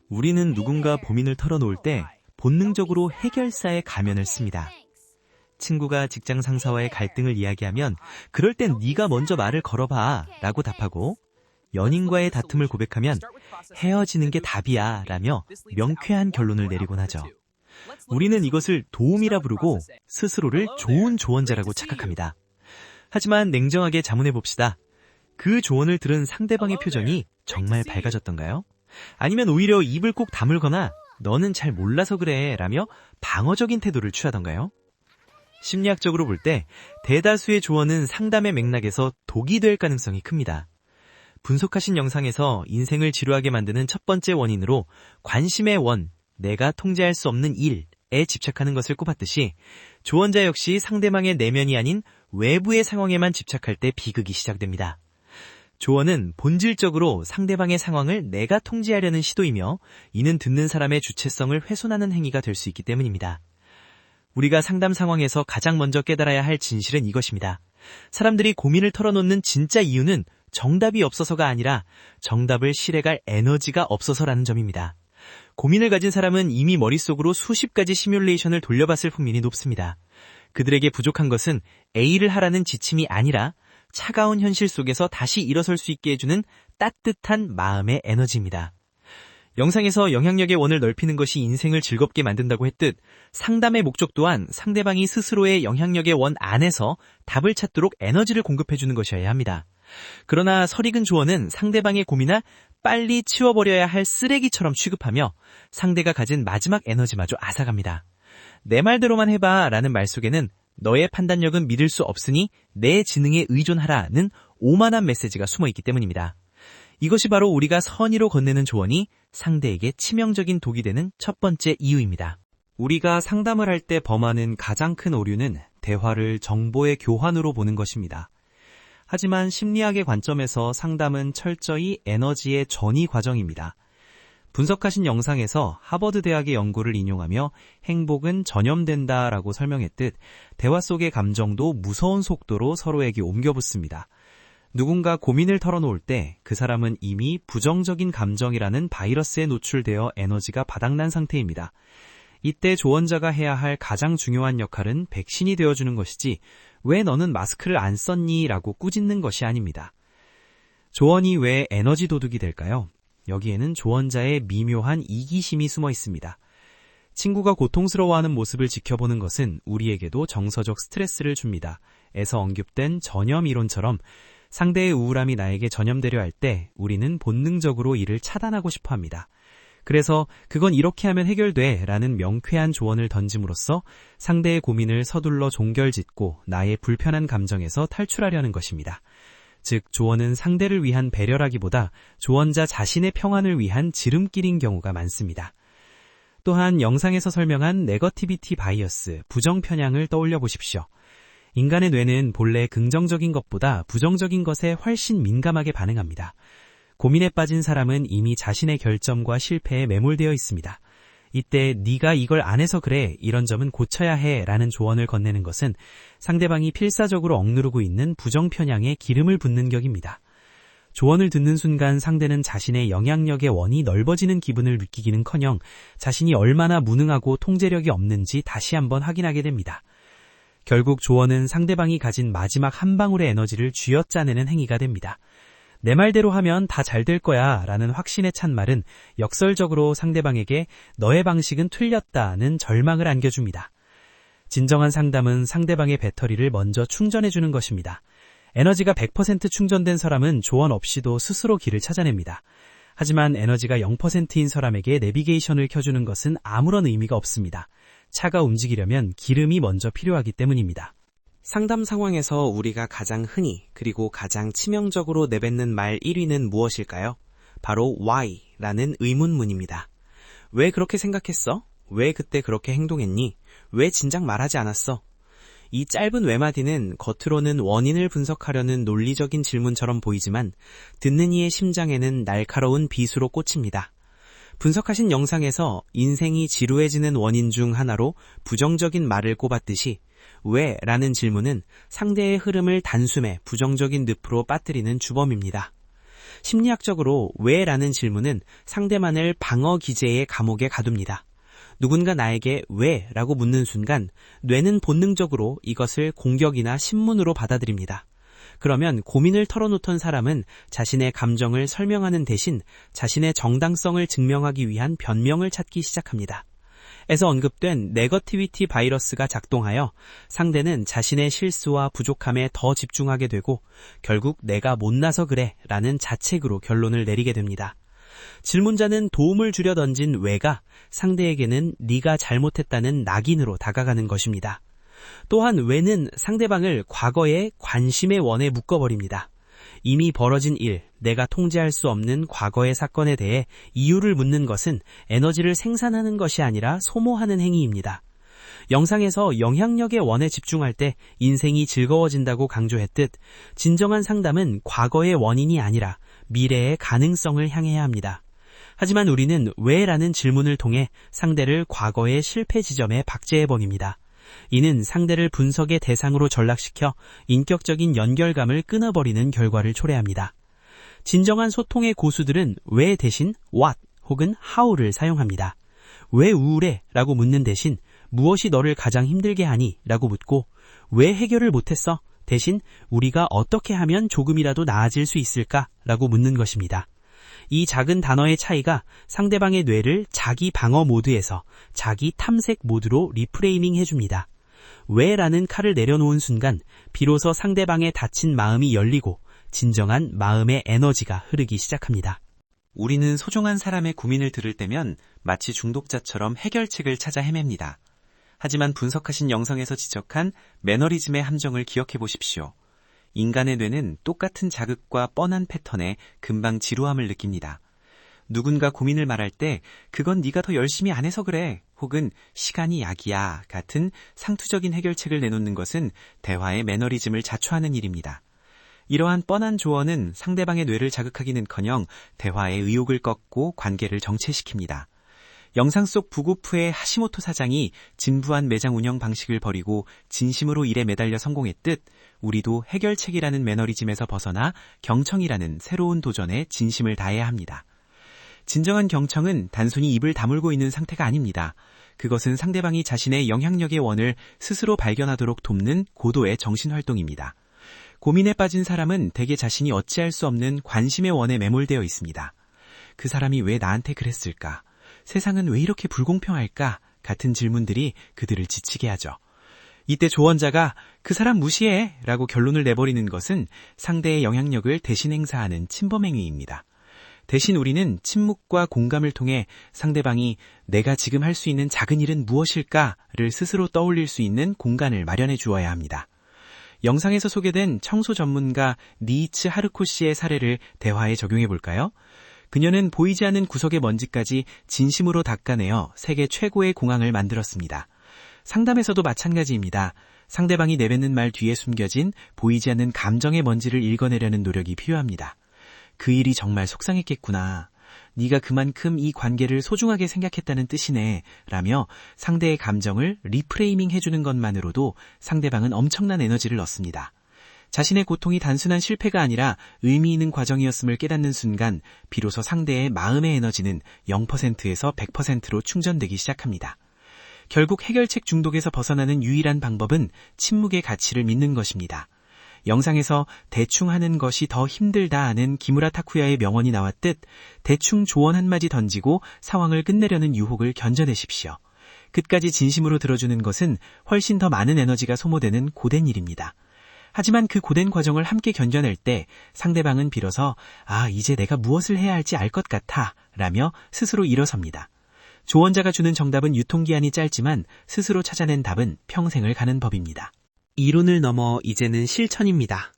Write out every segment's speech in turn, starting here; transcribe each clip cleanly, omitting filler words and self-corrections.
우리는 누군가 고민을 털어놓을 때 본능적으로 해결사의 가면을 씁니다. 친구가 직장 상사와의 갈등을 이야기하면 그럴 땐 네가 먼저 말을 걸어봐 라고 답하고, 연인과의 다툼을 고백하면 헤어지는 게 답이야 라며 명쾌한 결론을 내리곤 하죠. 우리는 이것을 도움이라 부르고 스스로를 좋은 조언자라고 착각합니다. 하지만 냉정하게 자문해봅시다. 그 조언을 들은 상대방의 표정이 정말 밝아졌던가요? 아니면 오히려 입을 꼭 다물거나 너는 잘 몰라서 그래 라며 방어적인 태도를 취하던가요? 심리학적으로 볼 때 대다수의 조언은 상담의 맥락에서 독이 될 가능성이 큽니다. 분석하신 영상에서 인생을 지루하게 만드는 첫 번째 원인으로 관심의 원, 내가 통제할 수 없는 일에 집착하는 것을 꼽았듯이, 조언자 역시 상대방의 내면이 아닌 외부의 상황에만 집착할 때 비극이 시작됩니다. 조언은 본질적으로 상대방의 상황을 내가 통제하려는 시도이며, 이는 듣는 사람의 주체성을 훼손하는 행위가 될 수 있기 때문입니다. 우리가 상담 상황에서 가장 먼저 깨달아야 할 진실은 이것입니다. 사람들이 고민을 털어놓는 진짜 이유는 정답이 없어서가 아니라 정답을 실행할 에너지가 없어서라는 점입니다. 고민을 가진 사람은 이미 머릿속으로 수십 가지 시뮬레이션을 돌려봤을 확률이 높습니다. 그들에게 부족한 것은 A를 하라는 지침이 아니라 차가운 현실 속에서 다시 일어설 수 있게 해주는 따뜻한 마음의 에너지입니다. 영상에서 영향력의 원을 넓히는 것이 인생을 즐겁게 만든다고 했듯, 상담의 목적 또한 상대방이 스스로의 영향력의 원 안에서 답을 찾도록 에너지를 공급해주는 것이어야 합니다. 그러나 설익은 조언은 상대방의 고민을 빨리 치워버려야 할 쓰레기처럼 취급하며 상대가 가진 마지막 에너지마저 앗아갑니다. 내 말대로만 해봐 라는 말 속에는 너의 판단력은 믿을 수 없으니 내 지능에 의존하라는 오만한 메시지가 숨어있기 때문입니다. 이것이 바로 우리가 선의로 건네는 조언이 상대에게 치명적인 독이 되는 첫 번째 이유입니다. 우리가 상담을 할 때 범하는 가장 큰 오류는 대화를 정보의 교환으로 보는 것입니다. 하지만 심리학의 관점에서 상담은 철저히 에너지의 전이 과정입니다. 분석하신 영상에서 하버드 대학의 연구를 인용하며 행복은 전염된다라고 설명했듯, 대화 속의 감정도 무서운 속도로 서로에게 옮겨붙습니다. 누군가 고민을 털어놓을 때 그 사람은 이미 부정적인 감정이라는 바이러스에 노출되어 에너지가 바닥난 상태입니다. 이때 조언자가 해야 할 가장 중요한 역할은 백신이 되어주는 것이지, 왜 너는 마스크를 안 썼니? 라고 꾸짖는 것이 아닙니다. 조언이 왜 에너지 도둑이 될까요? 여기에는 조언자의 미묘한 이기심이 숨어 있습니다. 친구가 고통스러워하는 모습을 지켜보는 것은 우리에게도 정서적 스트레스를 줍니다. 에서 언급된 전염 이론처럼 상대의 우울함이 나에게 전염되려 할 때 우리는 본능적으로 이를 차단하고 싶어 합니다. 그래서 그건 이렇게 하면 해결돼 라는 명쾌한 조언을 던짐으로써 상대의 고민을 서둘러 종결짓고 나의 불편한 감정에서 탈출하려는 것입니다. 즉, 조언은 상대를 위한 배려라기보다 조언자 자신의 평안을 위한 지름길인 경우가 많습니다. 또한 영상에서 설명한 네거티비티 바이어스, 부정 편향을 떠올려 보십시오. 인간의 뇌는 본래 긍정적인 것보다 부정적인 것에 훨씬 민감하게 반응합니다. 고민에 빠진 사람은 이미 자신의 결점과 실패에 매몰되어 있습니다. 이때 네가 이걸 안 해서 그래, 이런 점은 고쳐야 해 라는 조언을 건네는 것은 상대방이 필사적으로 억누르고 있는 부정 편향에 기름을 붓는 격입니다. 조언을 듣는 순간 상대는 자신의 영향력의 원이 넓어지는 기분을 느끼기는커녕 자신이 얼마나 무능하고 통제력이 없는지 다시 한번 확인하게 됩니다. 결국 조언은 상대방이 가진 마지막 한 방울의 에너지를 쥐어짜내는 행위가 됩니다. 내 말대로 하면 다 잘 될 거야 라는 확신에 찬 말은 역설적으로 상대방에게 너의 방식은 틀렸다는 절망을 안겨줍니다. 진정한 상담은 상대방의 배터리를 먼저 충전해주는 것입니다. 에너지가 100% 충전된 사람은 조언 없이도 스스로 길을 찾아냅니다. 하지만 에너지가 0%인 사람에게 내비게이션을 켜주는 것은 아무런 의미가 없습니다. 차가 움직이려면 기름이 먼저 필요하기 때문입니다. 상담 상황에서 우리가 가장 흔히 그리고 가장 치명적으로 내뱉는 말 1위는 무엇일까요? 바로 why라는 의문문입니다. 왜 그렇게 생각했어? 왜 그때 그렇게 행동했니? 왜 진작 말하지 않았어? 이 짧은 외마디는 겉으로는 원인을 분석하려는 논리적인 질문처럼 보이지만 듣는 이의 심장에는 날카로운 비수로 꽂힙니다. 분석하신 영상에서 인생이 지루해지는 원인 중 하나로 부정적인 말을 꼽았듯이 왜? 라는 질문은 상대의 흐름을 단숨에 부정적인 늪으로 빠뜨리는 주범입니다. 심리학적으로 왜라는 질문은 상대만을 방어 기제의 감옥에 가둡니다. 누군가 나에게 왜? 라고 묻는 순간 뇌는 본능적으로 이것을 공격이나 신문으로 받아들입니다. 그러면 고민을 털어놓던 사람은 자신의 감정을 설명하는 대신 자신의 정당성을 증명하기 위한 변명을 찾기 시작합니다. 에서 언급된 네거티비티 바이러스가 작동하여 상대는 자신의 실수와 부족함에 더 집중하게 되고 결국 내가 못나서 그래 라는 자책으로 결론을 내리게 됩니다. 질문자는 도움을 주려 던진 왜가 상대에게는 네가 잘못했다는 낙인으로 다가가는 것입니다. 또한 왜는 상대방을 과거의 관심의 원에 묶어버립니다. 이미 벌어진 일, 내가 통제할 수 없는 과거의 사건에 대해 이유를 묻는 것은 에너지를 생산하는 것이 아니라 소모하는 행위입니다. 영상에서 영향력의 원에 집중할 때 인생이 즐거워진다고 강조했듯 진정한 상담은 과거의 원인이 아니라 미래의 가능성을 향해야 합니다. 하지만 우리는 왜라는 질문을 통해 상대를 과거의 실패 지점에 박제해버립니다. 이는 상대를 분석의 대상으로 전락시켜 인격적인 연결감을 끊어버리는 결과를 초래합니다. 진정한 소통의 고수들은 왜 대신 what 혹은 how를 사용합니다. 왜 우울해? 라고 묻는 대신 무엇이 너를 가장 힘들게 하니? 라고 묻고 왜 해결을 못했어? 대신 우리가 어떻게 하면 조금이라도 나아질 수 있을까? 라고 묻는 것입니다. 이 작은 단어의 차이가 상대방의 뇌를 자기 방어 모드에서 자기 탐색 모드로 리프레이밍 해줍니다. 왜라는 칼을 내려놓은 순간 비로소 상대방의 다친 마음이 열리고 진정한 마음의 에너지가 흐르기 시작합니다. 우리는 소중한 사람의 고민을 들을 때면 마치 중독자처럼 해결책을 찾아 헤맵니다. 하지만 분석하신 영상에서 지적한 매너리즘의 함정을 기억해 보십시오. 인간의 뇌는 똑같은 자극과 뻔한 패턴에 금방 지루함을 느낍니다. 누군가 고민을 말할 때 그건 네가 더 열심히 안 해서 그래 혹은 시간이 약이야 같은 상투적인 해결책을 내놓는 것은 대화의 매너리즘을 자초하는 일입니다. 이러한 뻔한 조언은 상대방의 뇌를 자극하기는커녕 대화의 의욕을 꺾고 관계를 정체시킵니다. 영상 속 부고프의 하시모토 사장이 진부한 매장 운영 방식을 버리고 진심으로 일에 매달려 성공했듯 우리도 해결책이라는 매너리즘에서 벗어나 경청이라는 새로운 도전에 진심을 다해야 합니다. 진정한 경청은 단순히 입을 다물고 있는 상태가 아닙니다. 그것은 상대방이 자신의 영향력의 원을 스스로 발견하도록 돕는 고도의 정신활동입니다. 고민에 빠진 사람은 대개 자신이 어찌할 수 없는 관심의 원에 매몰되어 있습니다. 그 사람이 왜 나한테 그랬을까? 세상은 왜 이렇게 불공평할까? 같은 질문들이 그들을 지치게 하죠. 이때 조언자가 그 사람 무시해 라고 결론을 내버리는 것은 상대의 영향력을 대신 행사하는 침범행위입니다. 대신 우리는 침묵과 공감을 통해 상대방이 내가 지금 할 수 있는 작은 일은 무엇일까를 스스로 떠올릴 수 있는 공간을 마련해 주어야 합니다. 영상에서 소개된 청소 전문가 니이츠 하루코 씨의 사례를 대화에 적용해 볼까요? 그녀는 보이지 않는 구석의 먼지까지 진심으로 닦아내어 세계 최고의 공항을 만들었습니다. 상담에서도 마찬가지입니다. 상대방이 내뱉는 말 뒤에 숨겨진 보이지 않는 감정의 먼지를 읽어내려는 노력이 필요합니다. 그 일이 정말 속상했겠구나. 네가 그만큼 이 관계를 소중하게 생각했다는 뜻이네 라며 상대의 감정을 리프레이밍 해주는 것만으로도 상대방은 엄청난 에너지를 얻습니다. 자신의 고통이 단순한 실패가 아니라 의미 있는 과정이었음을 깨닫는 순간 비로소 상대의 마음의 에너지는 0%에서 100%로 충전되기 시작합니다. 결국 해결책 중독에서 벗어나는 유일한 방법은 침묵의 가치를 믿는 것입니다. 영상에서 대충 하는 것이 더 힘들다 하는 기무라 타쿠야의 명언이 나왔듯 대충 조언 한마디 던지고 상황을 끝내려는 유혹을 견뎌내십시오. 끝까지 진심으로 들어주는 것은 훨씬 더 많은 에너지가 소모되는 고된 일입니다. 하지만 그 고된 과정을 함께 견뎌낼 때 상대방은 비로소 이제 내가 무엇을 해야 할지 알 것 같아 라며 스스로 일어섭니다. 조언자가 주는 정답은 유통기한이 짧지만 스스로 찾아낸 답은 평생을 가는 법입니다. 이론을 넘어 이제는 실천입니다.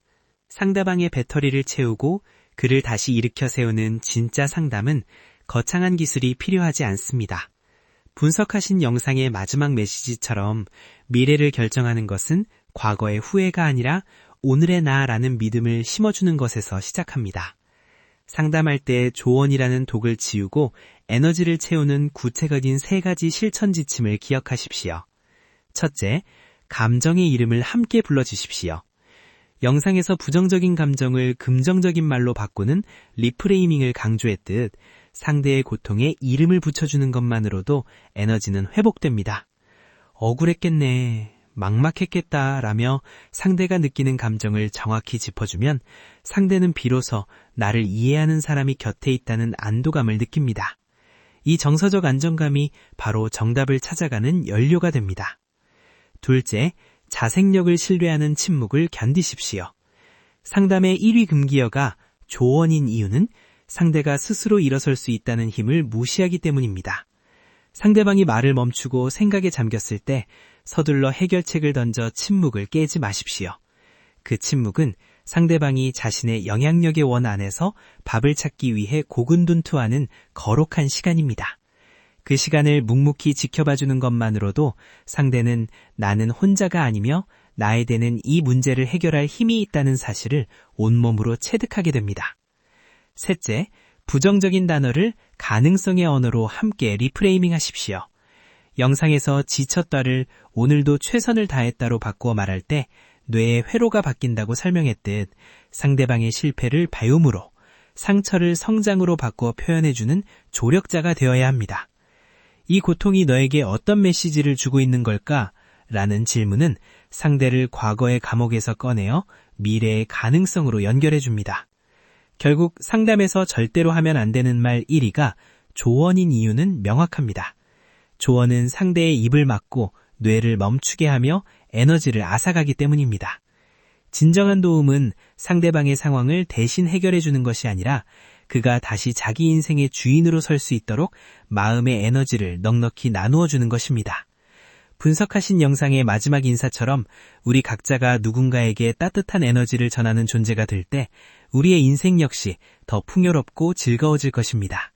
상대방의 배터리를 채우고 그를 다시 일으켜 세우는 진짜 상담은 거창한 기술이 필요하지 않습니다. 분석하신 영상의 마지막 메시지처럼 미래를 결정하는 것은 과거의 후회가 아니라 오늘의 나라는 믿음을 심어주는 것에서 시작합니다. 상담할 때 조언이라는 독을 지우고 에너지를 채우는 구체적인 3가지 실천 지침을 기억하십시오. 첫째, 감정의 이름을 함께 불러주십시오. 영상에서 부정적인 감정을 긍정적인 말로 바꾸는 리프레이밍을 강조했듯 상대의 고통에 이름을 붙여주는 것만으로도 에너지는 회복됩니다. 억울했겠네, 막막했겠다 라며 상대가 느끼는 감정을 정확히 짚어주면 상대는 비로소 나를 이해하는 사람이 곁에 있다는 안도감을 느낍니다. 이 정서적 안정감이 바로 정답을 찾아가는 연료가 됩니다. 둘째, 자생력을 신뢰하는 침묵을 견디십시오. 상담의 1위 금기어가 조언인 이유는 상대가 스스로 일어설 수 있다는 힘을 무시하기 때문입니다. 상대방이 말을 멈추고 생각에 잠겼을 때 서둘러 해결책을 던져 침묵을 깨지 마십시오. 그 침묵은 상대방이 자신의 영향력의 원 안에서 밥을 찾기 위해 고군분투하는 거룩한 시간입니다. 그 시간을 묵묵히 지켜봐주는 것만으로도 상대는 나는 혼자가 아니며 나에 대는 이 문제를 해결할 힘이 있다는 사실을 온몸으로 체득하게 됩니다. 셋째, 부정적인 단어를 가능성의 언어로 함께 리프레이밍 하십시오. 영상에서 지쳤다를 오늘도 최선을 다했다로 바꾸어 말할 때 뇌의 회로가 바뀐다고 설명했듯 상대방의 실패를 배움으로, 상처를 성장으로 바꾸어 표현해주는 조력자가 되어야 합니다. 이 고통이 너에게 어떤 메시지를 주고 있는 걸까? 라는 질문은 상대를 과거의 감옥에서 꺼내어 미래의 가능성으로 연결해줍니다. 결국 상담에서 절대로 하면 안 되는 말 1위가 조언인 이유는 명확합니다. 조언은 상대의 입을 막고 뇌를 멈추게 하며 에너지를 앗아가기 때문입니다. 진정한 도움은 상대방의 상황을 대신 해결해주는 것이 아니라 그가 다시 자기 인생의 주인으로 설 수 있도록 마음의 에너지를 넉넉히 나누어 주는 것입니다. 분석하신 영상의 마지막 인사처럼 우리 각자가 누군가에게 따뜻한 에너지를 전하는 존재가 될 때 우리의 인생 역시 더 풍요롭고 즐거워질 것입니다.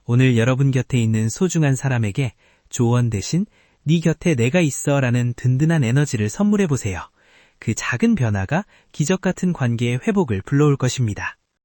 오늘 여러분 곁에 있는 소중한 사람에게 조언 대신 네 곁에 내가 있어 라는 든든한 에너지를 선물해 보세요. 그 작은 변화가 기적 같은 관계의 회복을 불러올 것입니다.